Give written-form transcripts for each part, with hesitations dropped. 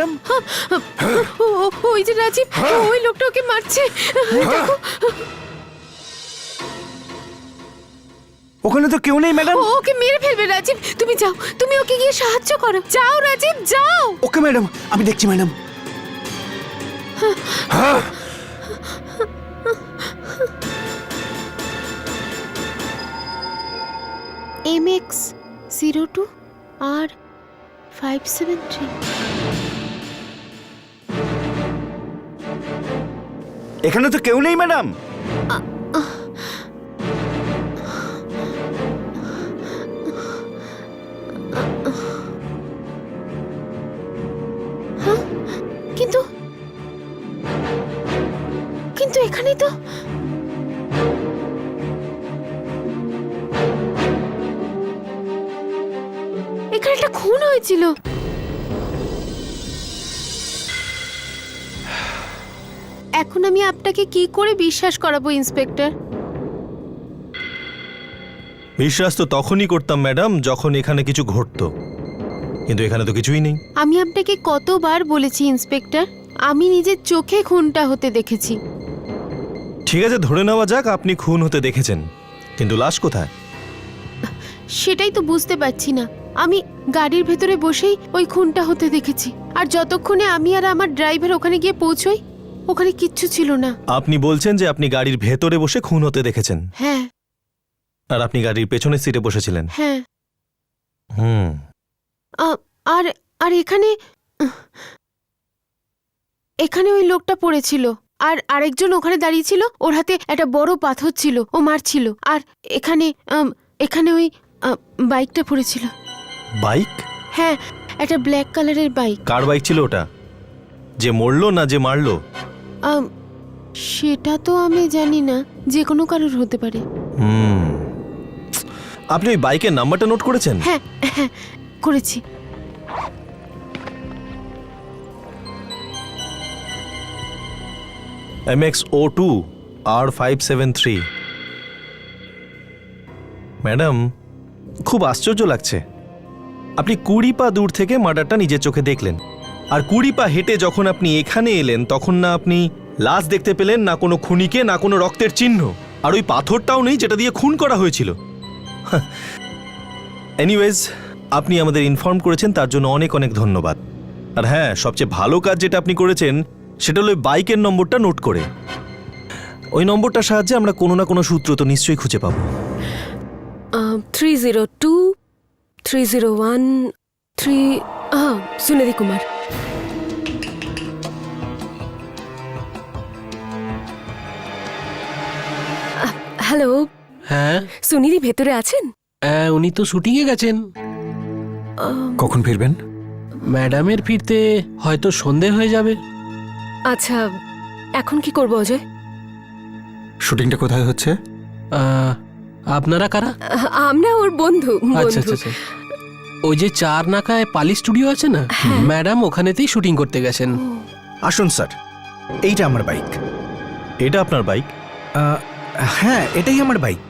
Madam? ওই যে রাজীব, ওই লোকটা ওকে মারছে। দেখো, ওখানে তো কেউ নেই ম্যাডাম। ও ওকে মেরে ফেলবে। রাজীব, তুমি যাও, তুমি ওকে গিয়ে সাহায্য করো। যাও রাজীব, যাও। ওকে ম্যাডাম, আমি দেখছি ম্যাডাম। MX02 R573। এখানে তো কেউ নেই ম্যাডাম। কিন্তু কিন্তু এখানে তো এখানে একটা খুন হয়েছিল। এখন আমি আপনাকে কি করে বিশ্বাস করাবো ইন্সপেক্টর? বিশ্বাস তো তখনই করতাম ম্যাডাম যখন এখানে কিছু ঘটতো, কিন্তু এখানে তো কিছুই নেই। আমি আপনাকে কতবার বলেছি ইন্সপেক্টর, আমি নিজের চোখে খুনটা হতে দেখেছি। ঠিক আছে, ধরে নেওয়া যাক আপনি খুন হতে দেখেছেন, কিন্তু লাশ কোথায়? সেটাই তো বুঝতে পারছি না। আমি গাড়ির ভেতরে বসেই ওই খুনটা হতে দেখেছি, আর যতক্ষণে আমি আর আমার ড্রাইভার ওখানে গিয়ে পৌঁছই, ওখানে কিচ্ছু ছিল না। আপনি বলছেন যে আপনি গাড়ির ভেতরে বসে খুন হতে দেখেছেন, হ্যাঁ আর আপনি গাড়ির পেছনের সিটে বসেছিলেন? হ্যাঁ। হুম। আর আর এখানে এখানে ওই লোকটা পড়েছিল, আর আরেকজন ওখানে দাঁড়িয়ে ছিল, ওর হাতে একটা বড় পাথর ছিল, ও মারছিল। আর এখানে এখানে ওই বাইকটা পড়েছিল। বাইক? হ্যাঁ, একটা ব্ল্যাক কালারের বাইক। কার বাইক ছিল ওটা? যে মরলো না যে মারলো? সেটা তো আমি জানি না, যে কোনো কারোর হতে পারে। হুম। আপনি ওই বাইকের নাম্বারটা নোট করেছেন? হ্যাঁ হ্যাঁ, করেছি। MX02 R573। ম্যাডাম, খুব আশ্চর্য লাগছে। আপনি 20 পা দূর থেকে মার্ডারটা নিজের চোখে দেখলেন, আর 20 পা হেঁটে যখন আপনি এখানে এলেন তখন না আপনি লাশ দেখতে পেলেন, না কোনো খুনিকে, না কোনো রক্তের চিহ্ন, আর ওই পাথরটাও নেই যেটা দিয়ে খুন করা হয়েছিল। এনিওয়েজ, আপনি আমাদের ইনফর্ম করেছেন, তার জন্য অনেক অনেক ধন্যবাদ। আর হ্যাঁ, সবচেয়ে ভালো কাজ যেটা আপনি করেছেন সেটা হলো ওই বাইকের নম্বরটা নোট করে। ওই নম্বরটার সাহায্যে আমরা কোনো না কোনো সূত্র তো নিশ্চয়ই খুঁজে পাবো। 302 301 3 সুনিধি কুমার। হ্যালো। হ্যাঁ সুনিধি ভেতরে আছেন? উনি তো শুটিংয়ে গেছেন। কখন ফিরবেন? ম্যাডামের ফিরতে হয়তো সন্ধে হয়ে যাবে। আচ্ছা, এখন কি করব অজয়? শুটিংটা কোথায় হচ্ছে? আপনারা কারা? আমরা ওর বন্ধু। আচ্ছা আচ্ছা আচ্ছা। ওই যে 4 নাকায় পালি স্টুডিও আছে না, ম্যাডাম ওখানেতেই শুটিং করতে গেছেন। আসুন স্যার, এইটা আমার বাইক। এটা আপনার বাইক? হ্যাঁ, এটাই আমার বাইক।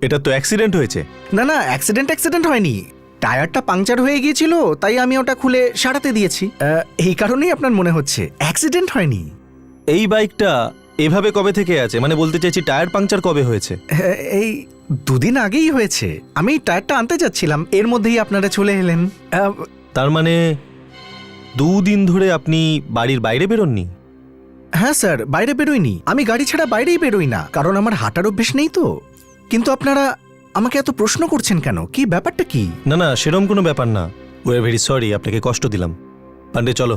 এটা তো অ্যাক্সিডেন্ট হয়েছে। না না, অ্যাক্সিডেন্ট হয়নি। টায়ারটা পাংচার হয়ে গিয়েছিল, তাই আমি ওটা খুলে সারাতে দিয়েছি। এই কারণেই আপনার মনে হচ্ছে অ্যাক্সিডেন্ট হয়নি। এই বাইকটা এভাবে কবে থেকে আছে? মানে বলতে চাইছি টায়ার পাংচার কবে হয়েছে? এই 2 দিন আগেই হয়েছে। আমি টায়ারটা আনতে যাচ্ছিলাম, এর মধ্যেই আপনারা চলে এলেন। তার মানে 2 দিন ধরে আপনি বাড়ির বাইরে বেরোননি? হ্যাঁ স্যার, বাইরে বেরোইনি। আমি গাড়ি ছাড়া বাইরেই বেরোই না, কারণ আমার হাঁটার অভ্যেস নেই তো। কিন্তু আপনারা আমাকে এত প্রশ্ন করছেন কেন? কি ব্যাপারটা কি? না না, সেরকম কোনো ব্যাপার না। উই আর ভেরি সরি, আপনাকে কষ্ট দিলাম। পান্ডে চলো।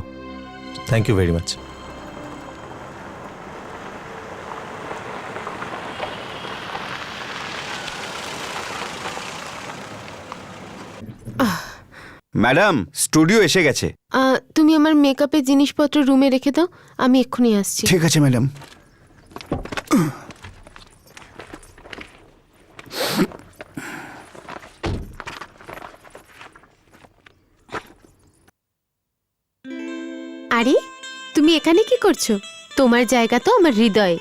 Thank you very much. Madam, studio এসে গেছে। তুমি আমার মেকআপের জিনিসপত্র রুমে রেখে দাও, আমি এক্ষুনি আসছি। ঠিক আছে ম্যাডাম। আরে, তুমি এখানে কি করছো? তোমার জায়গা তো আমার হৃদয়ে।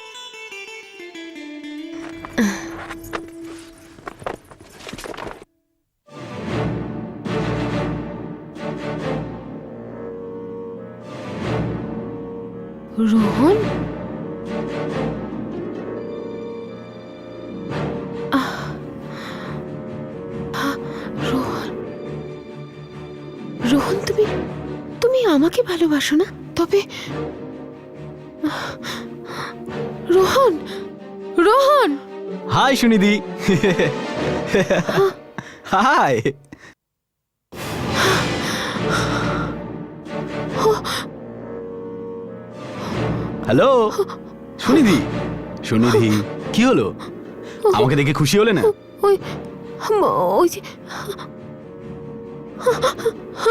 রোহন রোহন রোহন তুমি তুমি আমাকে ভালোবাসো না? তবে Rohan Rohan hi Sunidhi. Hi. Hello Sunidhi. Sunidhi কি হলো? আমাকে দেখে খুশি হলে না? ওই ওই যে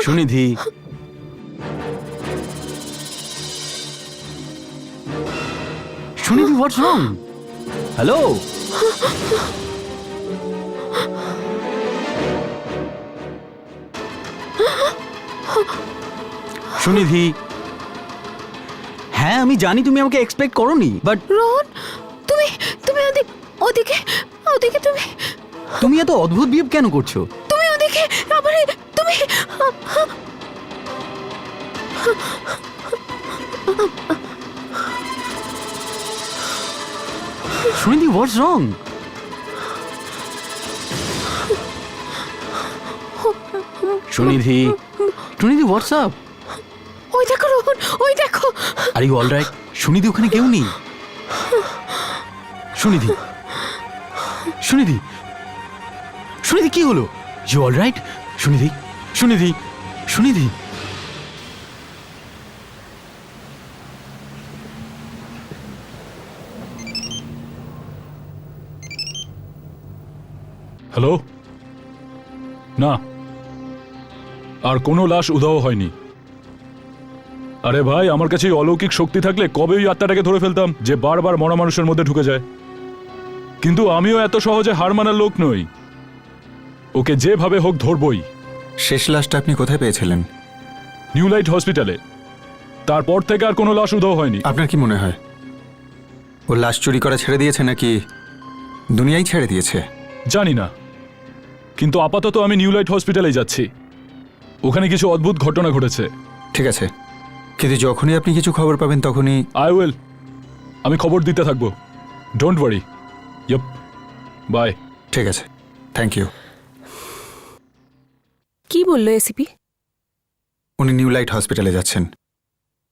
সুনিধি সুনিধি হোয়াটস রং? হ্যালো সুনিধি। হ্যাঁ আমি জানি তুমি আমাকে এক্সপেক্ট করোনি, বাট রোহন তুমি তুমি ওদিকে ওদিকে তুমি তুমি এত অদ্ভুত বিহেভ কেন করছো? তুমি ওদিকে আবার তুমি Sunidhi what's wrong? Sunidhi Sunidhi what's up? ওই দেখো রোহন ওই দেখো। Are you all right? Sunidhi ওখানে কেউ নেই। সুনিধি সুনিধি সুনিধি কি হলো? You all right? Sunidhi Sunidhi Sunidhi hello, না আর কোনো লাশ উধাও হয়নি। আরে ভাই, আমার কাছে এই অলৌকিক শক্তি থাকলে কবে ওই আত্মাটাকে ধরে ফেলতাম যে বারবার মরা মানুষের মধ্যে ঢুকে যায়। কিন্তু আমিও এত সহজে হার মানার লোক নই, ওকে যেভাবে হোক ধরবই। শেষ লাশটা আপনি কোথায় পেয়েছিলেন? নিউ লাইট হসপিটালে। তারপর থেকে আর কোনো লাশ উধাও হয়নি। আপনার কি মনে হয় ও লাশ চুরি করা ছেড়ে দিয়েছে নাকি দুনিয়াই ছেড়ে দিয়েছে? জানি না, কিন্তু আপাতত আমি নিউ লাইট হসপিটালে যাচ্ছি। ওখানে কিছু অদ্ভুত ঘটনা ঘটেছে। ঠিক আছে, কিন্তু যখনই আপনি কিছু খবর পাবেন তখনই। I will. আমি খবর দিতে থাকবো, ডোন্ট ওয়ারি। Yup, by. ঠিক আছে, থ্যাংক ইউ। কি বললো এসিপি? উনি নিউ লাইট হসপিটালে যাচ্ছেন।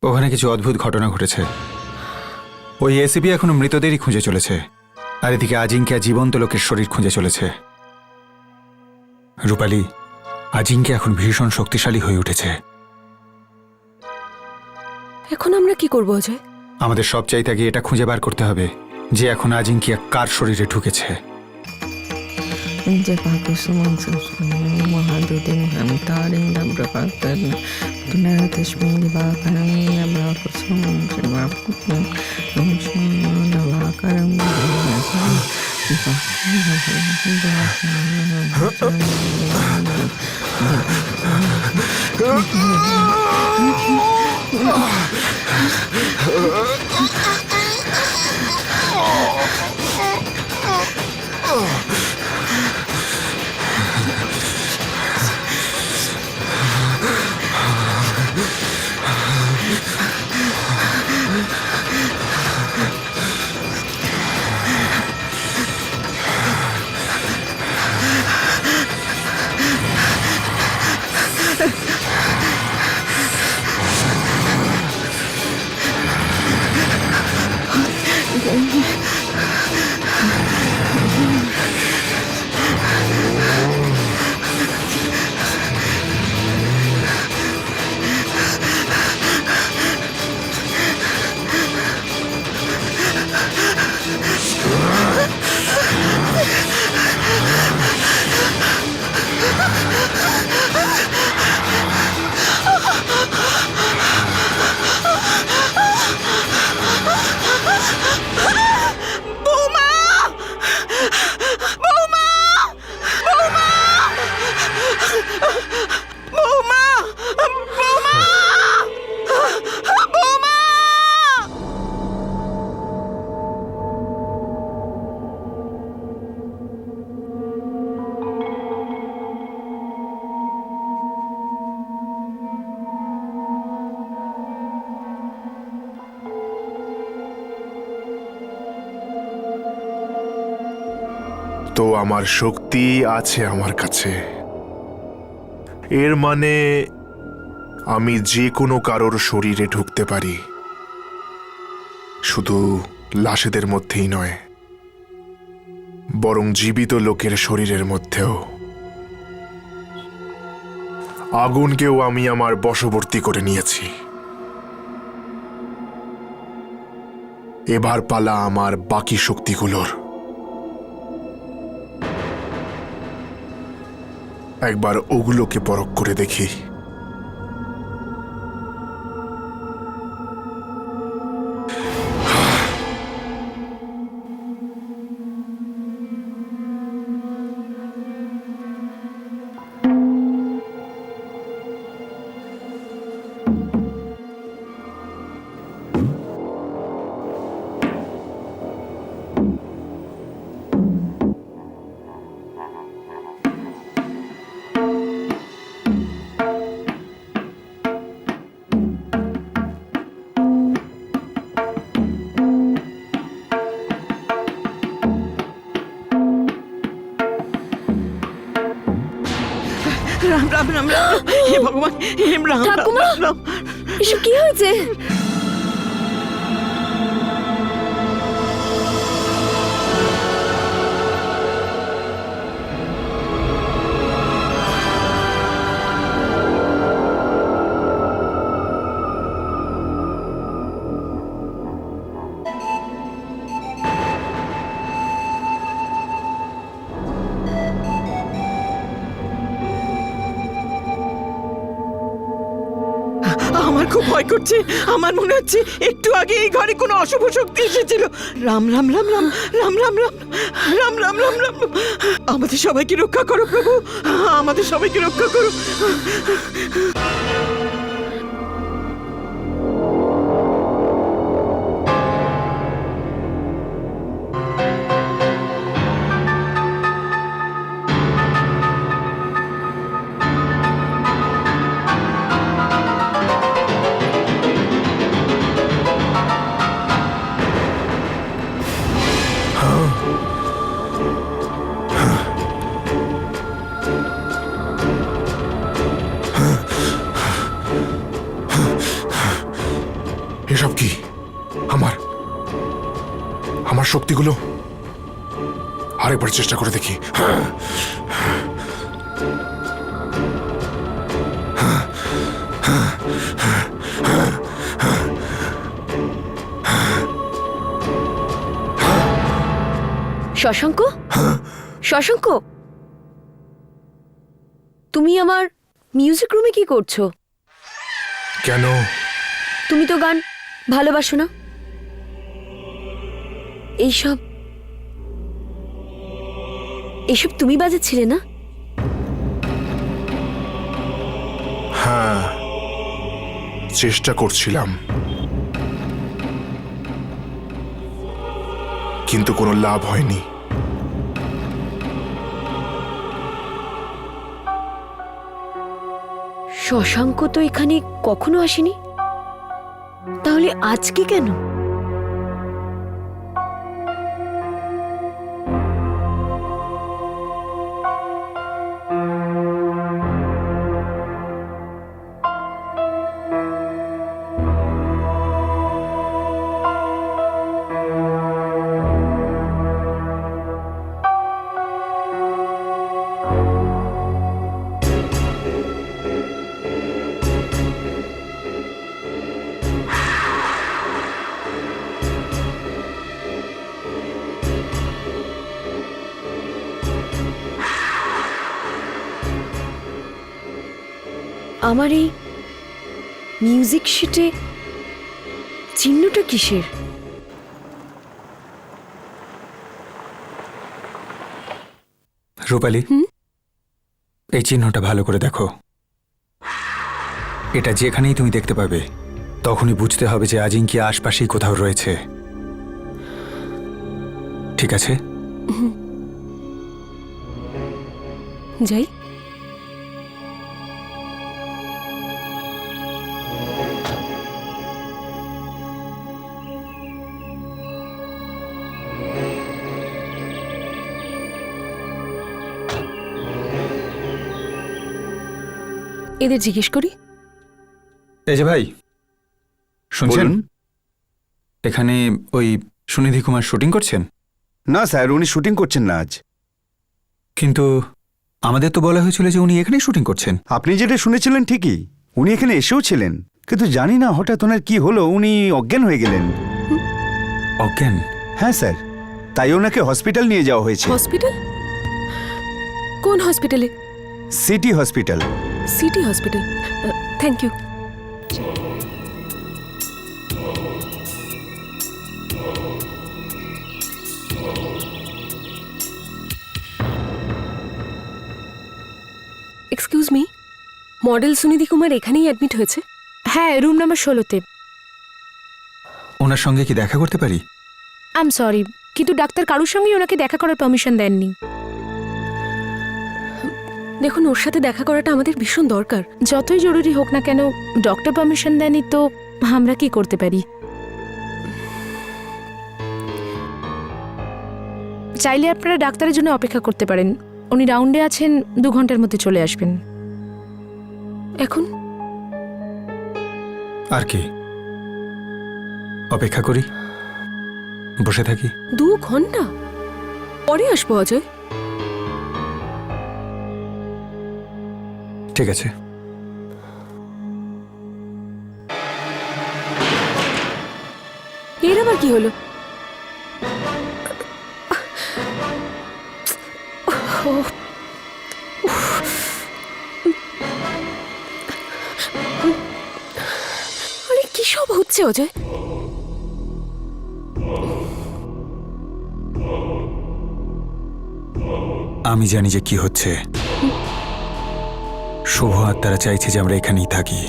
ওখানে কিছু অদ্ভুত ঘটনা ঘটেছে। ওই এসিপি এখনো মৃতদেরই খুঁজে চলেছে, আর এদিকে আজিঙ্কা জীবন্ত লোকের শরীর খুঁজে চলেছে। রূপালী, আজিঙ্কা এখন ভীষণ শক্তিশালী হয়ে উঠেছে। এখন আমরা কি করবো অজয়? আমাদের সব চাইতে আগে এটা খুঁজে বার করতে হবে যে এখন আজিঙ্কিয়া কার শরীরে ঢুকেছে। তো আমার শক্তি আছে আমার কাছে। এর মানে আমি যে কোনো কারোর শরীরে ঢুকতে পারি, শুধু লাশেদের মধ্যেই নয়, বরং জীবিত লোকের শরীরের মধ্যেও। আগুনকেও আমি আমার বশবর্তী করে নিয়েছি। এবার পালা আমার বাকি শক্তিগুলোর। একবার ওগুলোকে পরখ করে দেখি। রাম রাম রাম রাম, হে ভগবান, হে রাম রাম ঠাকুমা! রাম রাম। এসব কি হয়েছে? আমার খুব ভয় করছে। আমার মনে হচ্ছে একটু আগে এই ঘরে কোনো অশুভ শক্তি এসেছিল। রাম রাম রাম রাম রাম রাম রাম রাম রাম রাম রাম। আমাদের সবাইকে রক্ষা করো প্রভু, আমাদের সবাইকে রক্ষা করো। এসব কি? আমার আমার শক্তিগুলো আরেকবার চেষ্টা করে দেখি। শশাঙ্ক, শশাঙ্ক, তুমি আমার মিউজিক রুমে কি করছো? কেন? তুমি তো গান ভালোবাসো না। এইসব এসব তুমি বাজাচ্ছিলে না? হ্যাঁ, চেষ্টা করছিলাম, কিন্তু কোনো লাভ হয়নি। শশাঙ্ক তো এখানে কখনো আসেনি, তাহলে আজকে কেন? আমার এই মিউজিক শিটে চিহ্নটা কিসের? রূপালী, এই চিহ্নটা ভালো করে দেখো। এটা যেখানেই তুমি দেখতে পাবে তখনই বুঝতে হবে যে আজিঙ্কি আশপাশেই কোথাও রয়েছে। ঠিক আছে? যাই। এদের জিজ্ঞেস করি। এই যে ভাই, শুনছেন? এখানে ওই সুনিধি কুমার শুটিং করছেন? না স্যার, উনি শুটিং করছেন না আজ। কিন্তু আমাদের তো বলা হয়েছিল যে উনি এখানেই শুটিং করছেন। আপনি যেটা শুনেছিলেন ঠিকই, উনি এখানে এসেও ছিলেন, কিন্তু জানি না হঠাৎ ওনার কি হলো, উনি অজ্ঞান হয়ে গেলেন। অজ্ঞান? হ্যাঁ স্যার, তাই ওনাকে হসপিটাল নিয়ে যাওয়া হয়েছে। হসপিটাল? কোন হসপিটালে? City hospital. City hospital. Thank you. Excuse me, model Sunidhi Kumar এখানেই অ্যাডমিট হয়েছে? হ্যাঁ, রুম নাম্বার 16-তে। ওনার সঙ্গে কি দেখা করতে পারি? আই এম সরি, কিন্তু ডাক্তার কারোর সঙ্গেই ওনাকে দেখা করার পারমিশন দেননি। দেখুন, ওর সাথে দেখা করাটা আমাদের ভীষণ দরকার। যতই জরুরি হোক না কেন, ডক্টর পারমিশন দেননি তো আমরা কি করতে পারি? চাইলে আপনারা ডাক্তারের জন্য অপেক্ষা করতে পারেন। উনি রাউন্ডে আছেন, 2 ঘন্টার মধ্যে চলে আসবেন। এখন আর কি, অপেক্ষা করি, বসে থাকি? 2 ঘন্টা পরে আসবো অজয়। ঠিক আছে। এর আবার কি হলো? আরে কি সব হচ্ছে অজয়? আমি জানি যে কি হচ্ছে। শুভ আত্মারা চাইছে যে আমরা এখানেই থাকি।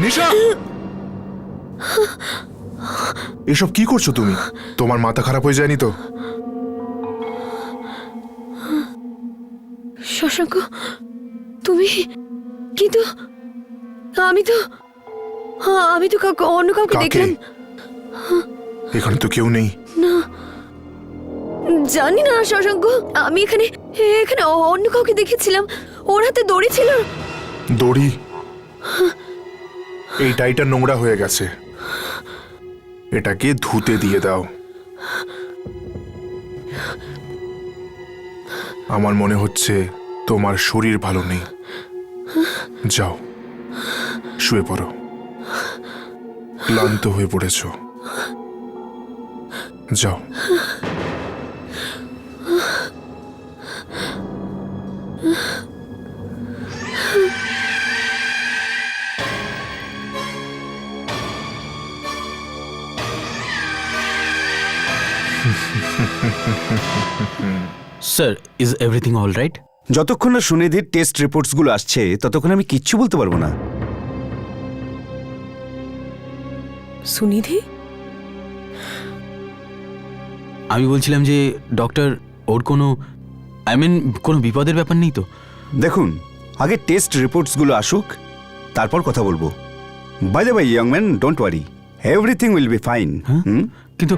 নিশা, এসব কি করছো তুমি? তোমার মাথা খারাপ হয়ে যায়নি তো? শশাঙ্ক, তুমি? কিন্তু আমি তো অন্য কাউকে কাকে? দেখলাম। এখানে তো কেউ নেই। জানি না শশাঙ্ক, আমি এখানে অন্য কাউকে দেখেছিলাম। ওর হাতে দড়ি ছিল। দড়ি? এই টাইটা নোংরা হয়ে গেছে, এটাকে ধুতে দিয়ে দাও। আমার মনে হচ্ছে তোমার শরীর ভালো নেই। যাও, শুয়ে পড়ো, ক্লান্ত হয়ে পড়েছো। যাও। Sir, is everything all right? যতক্ষণ না সুনিধির টেস্ট রিপোর্টসগুলো আসছে ততক্ষণ আমি কিচ্ছু বলতে পারবো না। সুনিধি? আমি বলছিলাম যে ডক্টর, ওর কোনো কোনো বিপদের ব্যাপার নেই তো? দেখুন, আগে টেস্ট রিপোর্টসগুলো আসুক, তারপর কথা বলবো। By the way young man, don't worry, everything will be fine. কিন্তু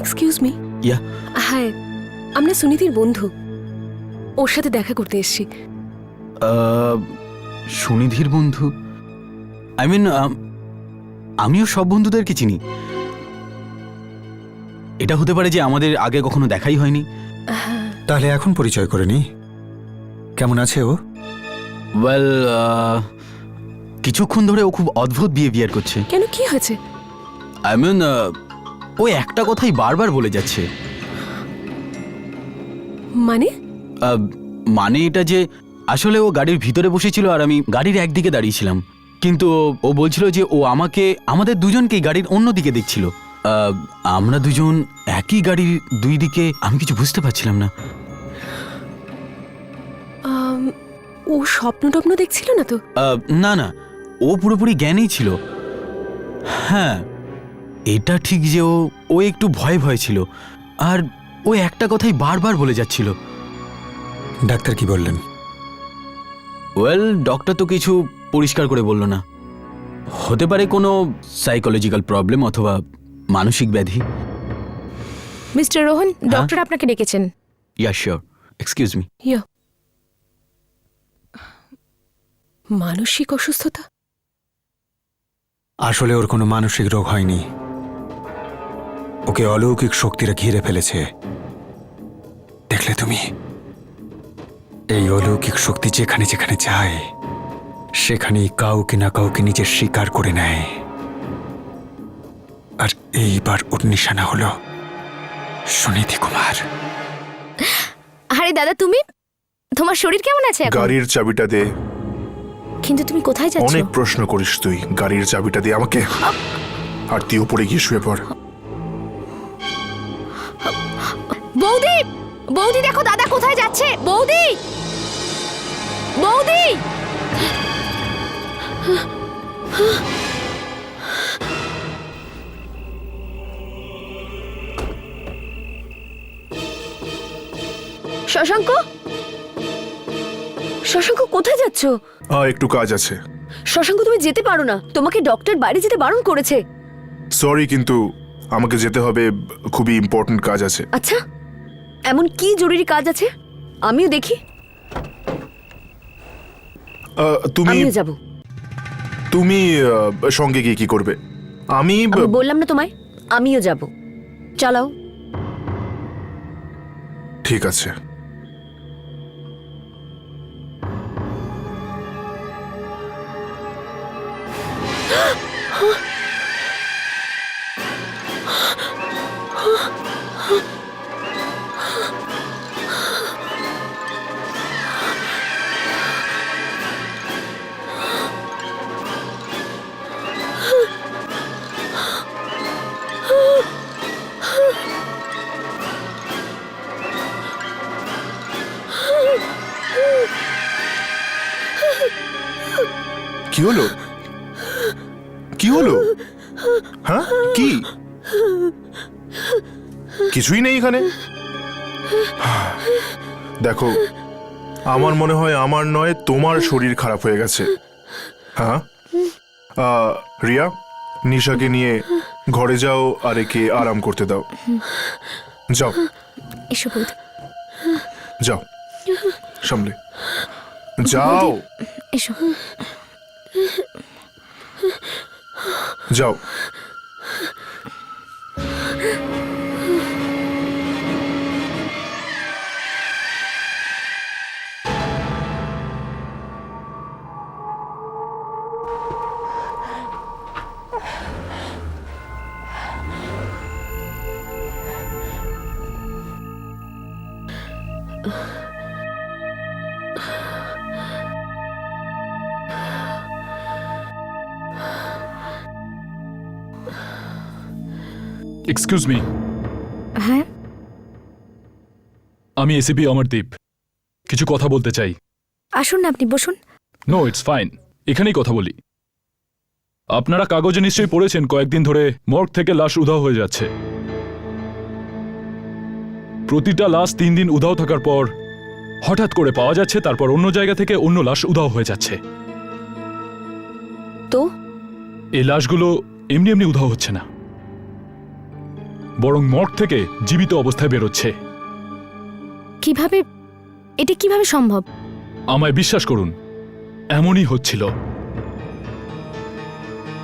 এক্সকিউজ মি। ইয়া, হ্যাঁ, আমরা সুনিধির বন্ধু, ওর সাথে দেখা করতে এসেছি। সুনিধির বন্ধু? আমিও সব বন্ধুদেরকে চিনি। এটা হতে পারে যে আমাদের আগে কখনো দেখাই হয়নি। তাহলে এখন পরিচয় করে নি। কেমন আছে ও? ওয়েল, কিছুক্ষণ ধরে ও খুব অদ্ভুত বিহেভিয়ার করছে। কেন, কি হয়েছে? ও একটা কথাই বারবার বলে যাচ্ছে। মানে এটা যে আসলে ও গাড়ির ভিতরে বসেছিল আর আমি গাড়ির একদিকে দাঁড়িয়েছিলাম, কিন্তু ও বলছিল যে ও আমাদের দুজনকেই গাড়ির অন্য দিকে দেখছিল। আমরা দুজন একই গাড়ির 2 দিকে, আমি কিছু বুঝতে পারছিলাম না। ও স্বপ্ন টপ্ন দেখছিল না তো? না না, ও পুরোপুরি জ্ঞানেই ছিল। হ্যাঁ, এটা ঠিক যে ও একটু ভয় ভয় ছিল, আর ও একটা কথাই বারবার বলে যাচ্ছিল। ডাক্তার কি বললেন? ওয়েল, ডক্টর তো কিছু পরিষ্কার করে বলল না। হতে পারে কোনো সাইকোলজিক্যাল প্রবলেম অথবা মানসিক ব্যাধি। মিস্টার রোহন, ডক্টর আপনাকে ডেকেছেন। Yeah sure, excuse me. মানসিক অসুস্থতা? আসলে ওর কোনো মানসিক রোগ হয়নি, ওকে অলৌকিক শক্তিরা ঘিরে ফেলেছে। দেখলে তুমি, এই অলৌকিক শক্তি যেখানে যেখানে যায় সেখানেই কাউকে না কাউকে নিজের স্বীকার করে নেয়। আর এইবার ওর নিশানা হলো সুনীতি কুমার। আরে দাদা, তুমি, তোমার শরীর কেমন আছে এখন? গাড়ির চাবিটা দে। কিন্তু তুমি কোথায় যাচ্ছ? অনেক প্রশ্ন করিস তুই। গাড়ির চাবিটা দে আমাকে, আর তুই উপরে গিয়ে শুয়ে পড়। বৌদি, বৌদি দেখো দাদা কোথায় যাচ্ছে। বৌদি, বৌদি। শশাঙ্ক, শশাঙ্ক কোথায় যাচ্ছ? একটু কাজ আছে। শশাঙ্ক তুমি যেতে পারো না, তোমাকে ডক্টর বাইরে যেতে বারণ করেছে। সরি, কিন্তু আমাকে যেতে হবে, খুবই ইম্পর্ট্যান্ট কাজ আছে। আচ্ছা, এমন কি জরুরি কাজ আছে? আমিও দেখি। তুমি আমিও যাব। তুমি সঙ্গে গিয়ে কি করবে? আমি আমি বললাম না তোমায়, আমিও যাব। চালাও। ঠিক আছে। কি হলো? কি হলো? হ্যাঁ, কি? কিছুই নেই এখানে। দেখো, আমার মনে হয় আমার নয় তোমার শরীর খারাপ হয়ে গেছে। হ্যাঁ, রিয়া, নিশাকে নিয়ে ঘরে যাও আর একে আরাম করতে দাও। যাও, এসো বৌদি। যাও, সামলে যাও। এসো। যাও। Excuse me. হ্যাঁ, আমি এসিপি অমরদীপ, কিছু কথা বলতে চাই। আসুন না, আপনি বসুন। নো, ইটস ফাইন, এখানেই কথা বলি। আপনারা কাগজে নিশ্চয়ই পড়েছেন কয়েকদিন ধরে মর্গ থেকে লাশ উধাও হয়ে যাচ্ছে। প্রতিটা লাশ 3 দিন উধাও থাকার পর হঠাৎ করে পাওয়া যাচ্ছে, তারপর অন্য জায়গা থেকে অন্য লাশ উধাও হয়ে যাচ্ছে। তো এই লাশগুলো এমনি এমনি উধাও হচ্ছে না, বরং মর্গ থেকে জীবিত অবস্থায় বেরোচ্ছে। কিভাবে, এটা কিভাবে সম্ভব? আমায় বিশ্বাস করুন, এমনই হচ্ছিল।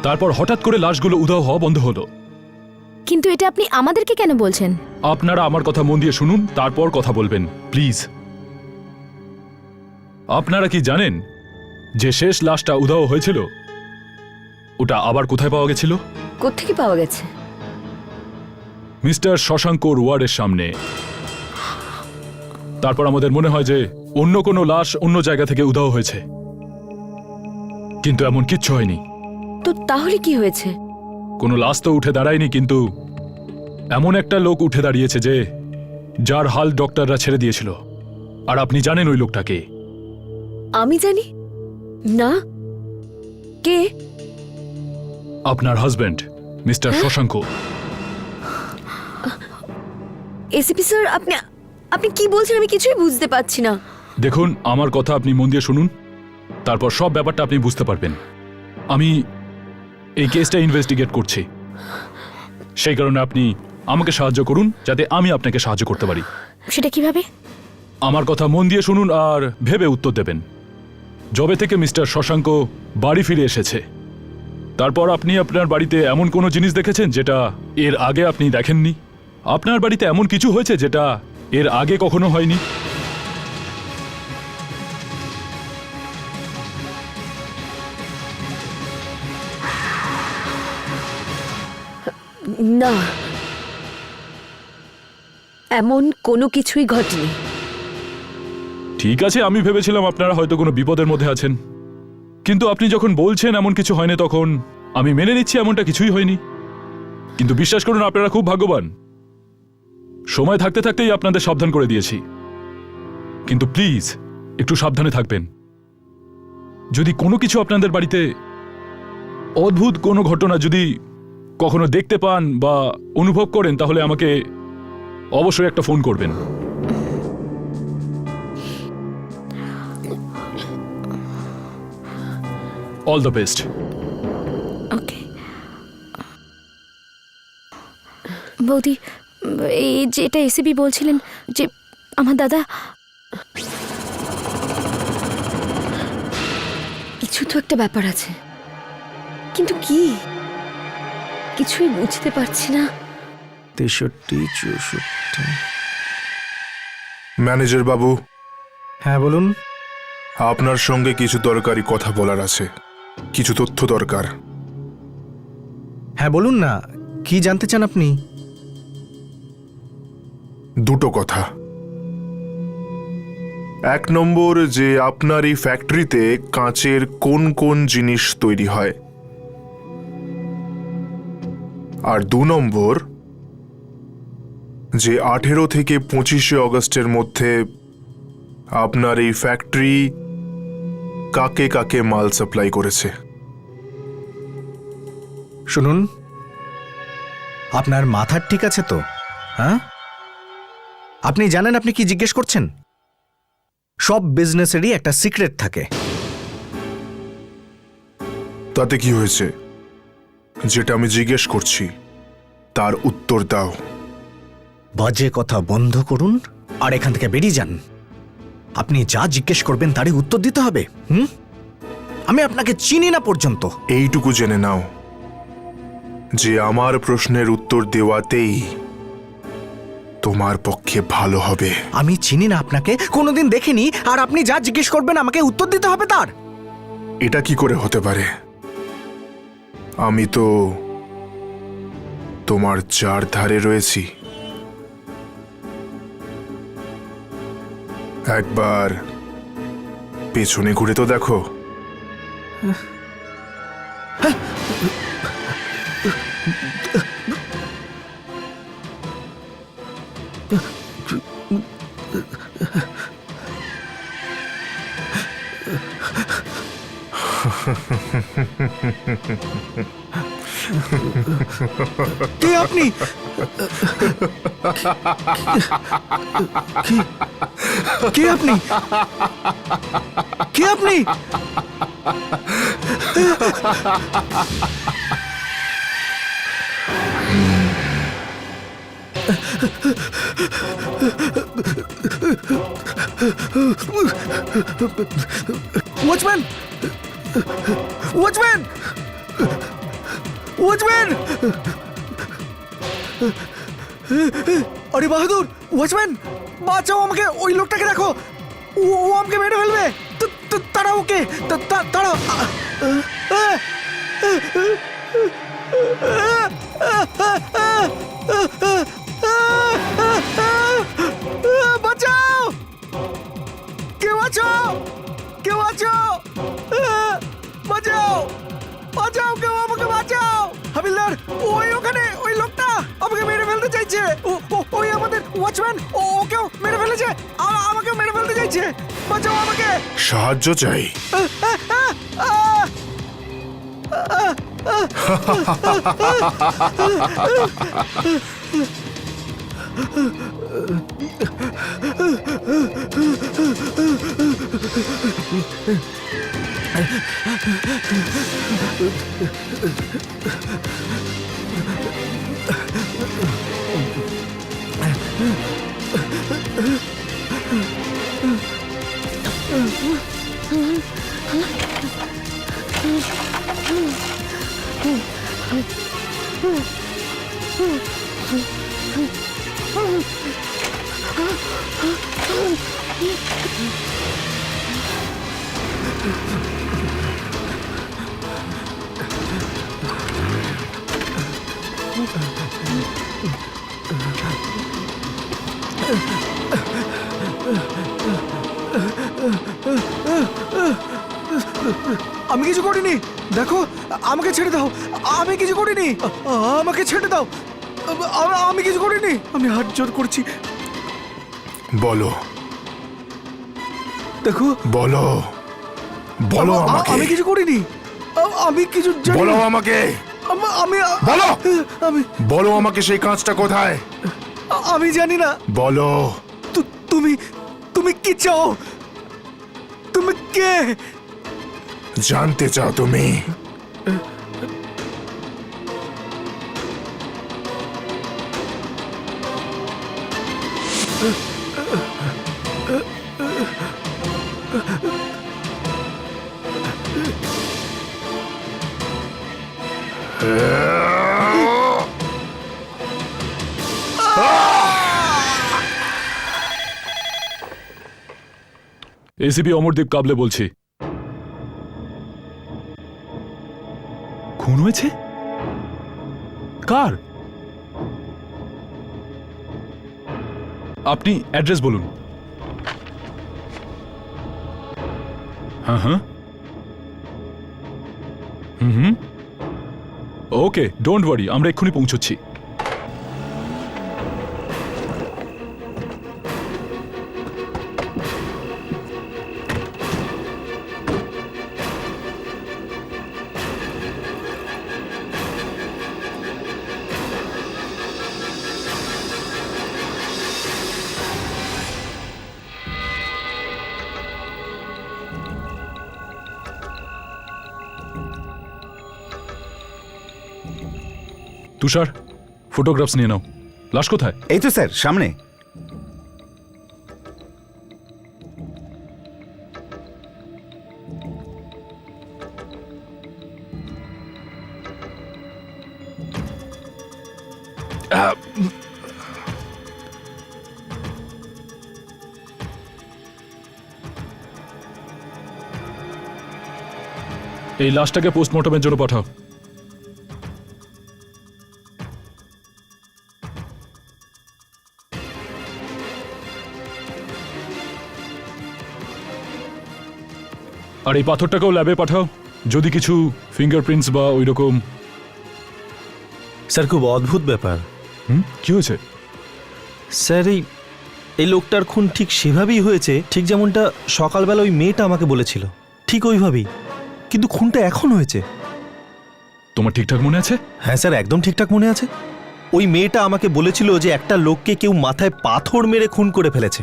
তারপর হঠাৎ করে লাশগুলো উধাও হওয়া বন্ধ হলো। কিন্তু এটা আপনি আমাদেরকে কেন বলছেন? আপনারা আমার কথা মন দিয়ে শুনুন, তারপর কথা বলবেন প্লিজ। আপনারা কি জানেন যে শেষ লাশটা উধাও হয়েছিল ওটা আবার কোথায় পাওয়া গেছিল? কোত্থেকে পাওয়া গেছে? মিস্টার শশাঙ্কর ওয়ার্ডের সামনে। তারপর আমাদের মনে হয় যে অন্য কোনো লাশ অন্য জায়গা থেকে উধাও হয়েছে, কিন্তু এমন কিচ্ছু হয়নি। তো তাহলে কি হয়েছে? কোনো লাশ তো উঠে দাঁড়ায়নি, কিন্তু এমন একটা লোক উঠে দাঁড়িয়েছে যে যার হাল ডক্টররা ছেড়ে দিয়েছিল। আর আপনি জানেন ওই লোকটাকে? আমি জানি না। কে? আপনার husband mister Shashank. ACP sir, আপনি কি বলছেন? আমি কিছুই বুঝতে পারছি না। দেখুন, আমার কথা আপনি মন দিয়ে শুনুন। তারপর সব ব্যাপারটা আপনি বুঝতে পারবেন। আমি এই কেসটা ইনভেস্টিগেট করছি, সেই কারণে আপনি আমাকে সাহায্য করুন যাতে আমি আপনাকে সাহায্য করতে পারি। সেটা কিভাবে? আমার কথা মন দিয়ে শুনুন আর ভেবে উত্তর দেবেন। যবে থেকে মিস্টার শশাঙ্ক বাড়ি ফিরে এসেছে, তারপর আপনি আপনার বাড়িতে এমন কোনো জিনিস দেখেছেন যেটা এর আগে আপনি দেখেননি? আপনার বাড়িতে এমন কিছু হয়েছে যেটা এর আগে কখনো হয়নি? না, এমন কোনো কিছুই ঘটেনি। ঠিক আছে, আমি ভেবেছিলাম আপনারা হয়তো কোনো বিপদের মধ্যে আছেন, কিন্তু আপনি যখন বলছেন এমন কিছু হয়নি, তখন আমি মেনে নিচ্ছি এমনটা কিছুই হয়নি। কিন্তু বিশ্বাস করুন, আপনারা খুব ভাগ্যবান। সময় থাকতে থাকতেই আপনাদের সাবধান করে দিয়েছি, কিন্তু প্লিজ একটু সাবধানে থাকবেন। যদি কোনো কিছু আপনাদের বাড়িতে অদ্ভুত কোনো ঘটনা যদি কখনো দেখতে পান বা অনুভব করেন, তাহলে আমাকে অবশ্যই একটা ফোন করবেন। All the best. ওকে বৌদি, এই যেটা এসিবি বলছিলেন যে আমার দাদা, কিছু তো একটা ব্যাপার আছে, কিন্তু কি কিছুই বুঝতে পারছি না। 63, 64। ম্যানেজার বাবু, হ্যাঁ বলুন। আপনার সঙ্গে কিছু দরকারি কথা বলার আছে, কিছু তথ্য দরকার। হ্যাঁ বলুন না, কি জানতে চান আপনি? দুটো কথা। এক নম্বর, যে আপনার এই ফ্যাক্টরিতে কাঁচের কোন কোন জিনিস তৈরি হয়, আর 2 নম্বর, যে 18 থেকে 25 অগস্টের মধ্যে আপনার এই ফ্যাক্টরি কাকে কাকে মাল সাপ্লাই করেছে। শুনুন, আপনার মাথার ঠিক আছে তো? হ্যাঁ, আপনি জানেন আপনি কি জিজ্ঞেস করছেন? সব বিজনেসেরই একটা সিক্রেট থাকে। তাতে কি হয়েছে? যেটা আমি জিজ্ঞেস করছি তার উত্তর দাও। বাজে কথা বন্ধ করুন আর এখান থেকে বেরিয়ে যান। আপনি যা জিজ্ঞেস করবেন তারই উত্তর দিতে হবে। আমি আপনাকে চিনি না পর্যন্ত। এইটুকু জেনে নাও যে আমার প্রশ্নের উত্তর দেওয়াতেই তোমার পক্ষে ভালো হবে। আমি চিনি না আপনাকে, কোনোদিন দেখিনি, আর আপনি যা জিজ্ঞেস করবেন আমাকে উত্তর দিতে হবে তার। এটা কি করে হতে পারে? আমি তো তোমার চার ধারে রয়েছি। একবার পেছনে ঘুরে তো দেখো। কে আপনি? কে আপনি? কে আপনি? ওয়াচম্যান! ওয়াচম্যান! ওয়াচম্যান! আরে বাহাদুর, ওয়াচম্যান বাঁচাও আমাকে, ওই লোকটাকে দেখো, ও আমাকে মেরে ফেলবে। তাড়াও ওকে, তাড়াও। বাঁচাও, কেউ আছো? কেউ আছো? বাঁচাও, বাঁচাও, কেউ আমাকে বাঁচাও। হাবিলদার, ওই ওখানে ওই লোকটা আমাকে মেরে ফেলতে চাইছে। ওই আমাদের ওয়াচম্যান, ওকেও মেরে ফেলেছে, আমাকেও মেরে ফেলতে চাইছে। বাঁচাও আমাকে। সাহায্য চাই। আমি কিছু করিনি, দেখো, আমাকে ছেড়ে দাও, আমি কিছু করিনি, আমাকে ছেড়ে দাও, আমি কিছু করিনি, আমি হাত জোর করছি। বলো, দেখো, বলো, বলো আমাকে। আমি কিছু করিনি, আমি কিছু জানি বলো না। আমাকে, আমি বলো, আমি বলো আমাকে সেই কাঁচটা কোথায়? আমি জানি না। বলো। তুমি তুমি কি চাও? তুমি কে? জানতে চাও তুমি? এসিপি অমরদীপ কাবলে বলছি। খুন হয়েছে? কার? আপনি অ্যাড্রেস বলুন। হ্যাঁ হ্যাঁ, হুম, ওকে, ডোন্ট ওয়ারি, আমরা এক্ষুনি পৌঁছচ্ছি। তুষার, ফটোগ্রাফস নিয়ে নাও। লাশ কোথায়? এই তো স্যার, সামনে। এই লাশটাকে পোস্টমর্টমের জন্য পাঠাও। আর এই পাথরটাকেও ল্যাবে পাঠাও, যদি কিছু ফিঙ্গারপ্রিন্টস বা ওই রকম। স্যার, খুব অদ্ভুত ব্যাপার। কি হয়েছে? স্যার, এই লোকটার খুন ঠিক সেভাবেই হয়েছে, ঠিক যেমনটা সকালবেলা ওই মেয়েটা আমাকে বলেছিল, ঠিক ওইভাবেই, কিন্তু খুনটা এখন হয়েছে। তোমার ঠিকঠাক মনে আছে? হ্যাঁ স্যার, একদম ঠিকঠাক মনে আছে। ওই মেয়েটা আমাকে বলেছিল যে একটা লোককে কেউ মাথায় পাথর মেরে খুন করে ফেলেছে,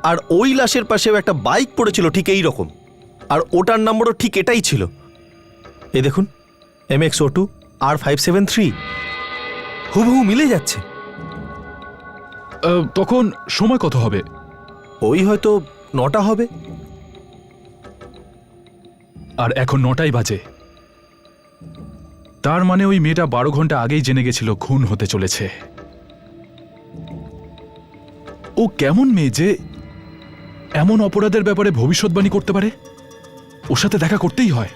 আর ওই লাশের পাশেও একটা বাইক পড়েছিল ঠিক এই রকম, আর ওটার নম্বরও ঠিক এটাই ছিল। এই দেখুন, MX02 R573, হুবহু মিলে যাচ্ছে। তখন সময় কত হবে? ওই হয়তো 9টা হবে। আর এখন 9টাই বাজে। তার মানে ওই মেয়েটা 12 ঘন্টা আগেই জেনে গেছিল খুন হতে চলেছে। ও কেমন মেয়ে যে এমন অপরাধের ব্যাপারে ভবিষ্যৎবাণী করতে পারে? ওর সাথে দেখা করতেই হয়।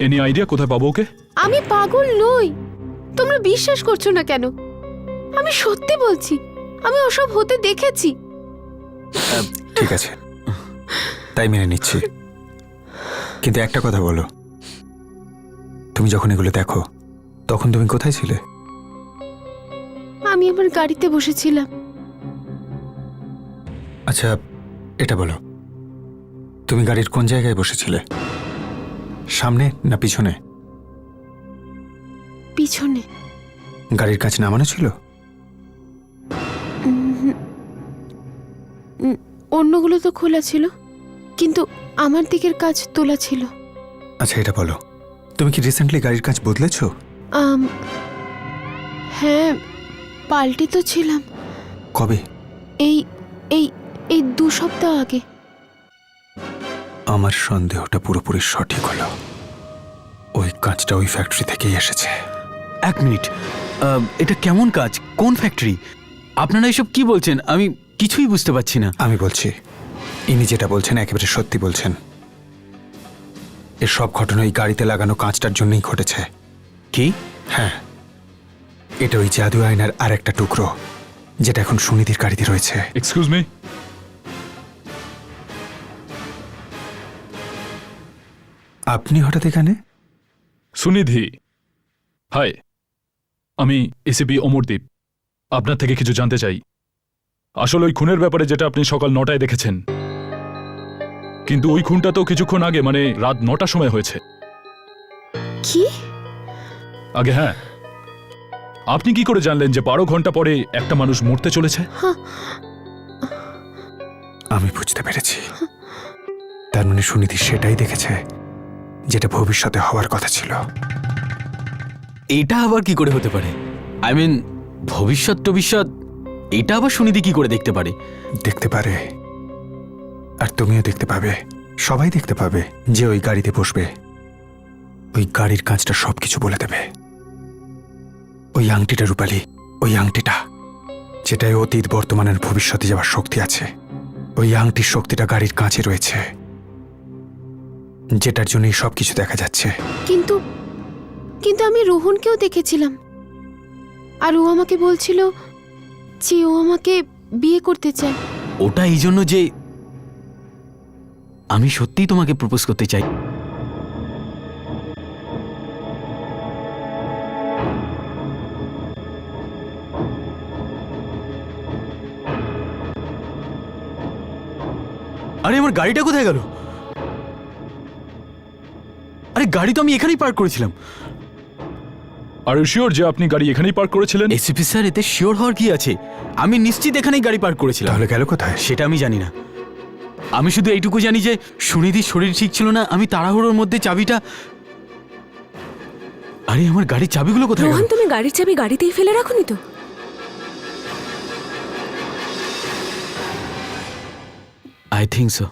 এনি আইডিয়া কোথায় পাবো ওকে? আমি পাগল নই, তোমরা বিশ্বাস করছো না কেন? আমি সত্যি বলছি, আমি ওসব হতে দেখেছি। ঠিক আছে, তাই মেনে নিচ্ছি, কিন্তু একটা কথা বলো, তুমি যখন এগুলো দেখো তখন তুমি কোথায় ছিলে? আমি আমার গাড়িতে বসেছিলাম। আচ্ছা, এটা বলো, তুমি গাড়ির কোন জায়গায় বসেছিলে? সামনে না পিছনে? পিছনে। গাড়ির কাজ নামানো ছিল? অন্যগুলো তো খোলা ছিল, কিন্তু আমার দিকের কাজ তোলা ছিল। আচ্ছা, এটা বলো, তুমি কি রিসেন্টলি গাড়ির কাজ বদলেছো? হ্যাঁ, পাল্টে তো ছিলাম। কবে? এই এই এই 2 সপ্তাহ আগে। আমার সন্দেহটা পুরোপুরি সঠিক হলো। ওই কাজটা ওই ফ্যাক্টরি থেকেই এসেছে। 1 মিনিট, এটা কেমন কাজ? কোন ফ্যাক্টরি? আপনারা এসব কি বলছেন? আমি কিছুই বুঝতে পারছি না। আমি বলছি, ইনি যেটা বলছেন একেবারে সত্যি বলছেন। এর সব ঘটনা ওই গাড়িতে লাগানো কাঁচটার জন্যই ঘটেছে। কি? হ্যাঁ, এটা ওই জাদু আয়নার আর একটা টুকরো, যেটা এখন সুনিধির গাড়িতে রয়েছে। এক্সকিউজ মি, আপনি হঠাৎ এখানে? সুনিধি। হাই, আমি এসিপি অমরদীপ। আপনার থেকে কিছু জানতে চাই। আসলে ওই খুনের ব্যাপারে যেটা আপনি সকাল 9টায় দেখেছেন, কিন্তু ওই খুনটা তো কিছুক্ষণ আগে, মানে রাত 9টার সময় হয়েছে। কি? আগে হ্যাঁ, আপনি কি করে জানলেন যে 12 ঘন্টা পরে একটা মানুষ মরতে চলেছে? আমি বুঝতে পেরেছি। তার মানে সুনিধি সেটাই দেখেছে যেটা ভবিষ্যতে হওয়ার কথা ছিল। এটা আবার কি করে হতে পারে? আই মিন, ভবিষ্যৎ টবিষ্যৎ এটা আবার সুনিধি কি করে দেখতে পারে? দেখতে পারে, আর তুমিও দেখতে পাবে, সবাই দেখতে পাবে যে ওই গাড়িতে বসবে। ওই গাড়ির কাঁচটা সবকিছু বলে দেবে। ওই আংটিটা রূপালী, ওই আংটিটা যেটায় অতীত, বর্তমানের, ভবিষ্যতে যাওয়ার শক্তি আছে। ওই আংটির শক্তিটা গাড়ির কাঁচে রয়েছে, যেটার জন্যই সবকিছু দেখা যাচ্ছে। কিন্তু কিন্তু আমি রোহনকেও দেখেছিলাম, আর ও আমাকে বলছিল যে ও আমাকে বিয়ে করতে চায়। ওটা এই জন্য যে আমি সত্যিই তোমাকে প্রপোজ করতে চাই। আরে আমার গাড়িটা কোথায় গেল? আরে গাড়ি তো আমি এখানেই পার্ক করেছিলাম। আর ইউ শিওর যে আপনি গাড়ি এখানেই পার্ক করেছিলেন? এসিপি স্যার, এতে শিওর হওয়ার কি আছে? আমি নিশ্চিত এখানেই গাড়ি পার্ক করেছিলাম। তাহলে গেল কোথায়? সেটা আমি জানি না। আমি শুধু এইটুকু জানি যে সুনিধির শরীর ঠিক ছিল না। আমি তাড়াহুড়োর মধ্যে চাবিটা... আরে আমার গাড়ির চাবিগুলো কোথায় গেল? রোহন, তুমি গাড়ির চাবি গাড়িতেই ফেলে রাখোনি তো? I think so.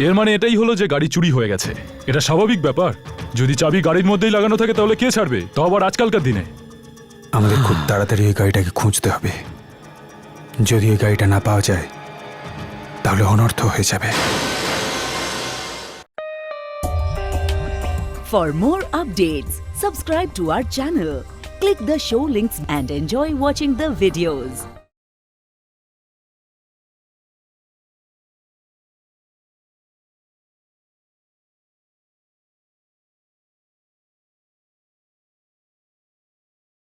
এর মানে এটাই হলো যে গাড়ি চুরি হয়ে গেছে। এটা স্বাভাবিক ব্যাপার। যদি চাবি গাড়ির মধ্যেই লাগানো থাকে তাহলে কে ছাড়বে, তাও আবার আজকালকার দিনে। আমাদের খুব তাড়াতাড়ি ওই গাড়িটাকে খুঁজতে হবে। যদি ওই গাড়িটা না পাওয়া যায় তাহলে অনর্থ হয়ে যাবে। For more updates, subscribe to our channel, click the show links and enjoy watching the videos.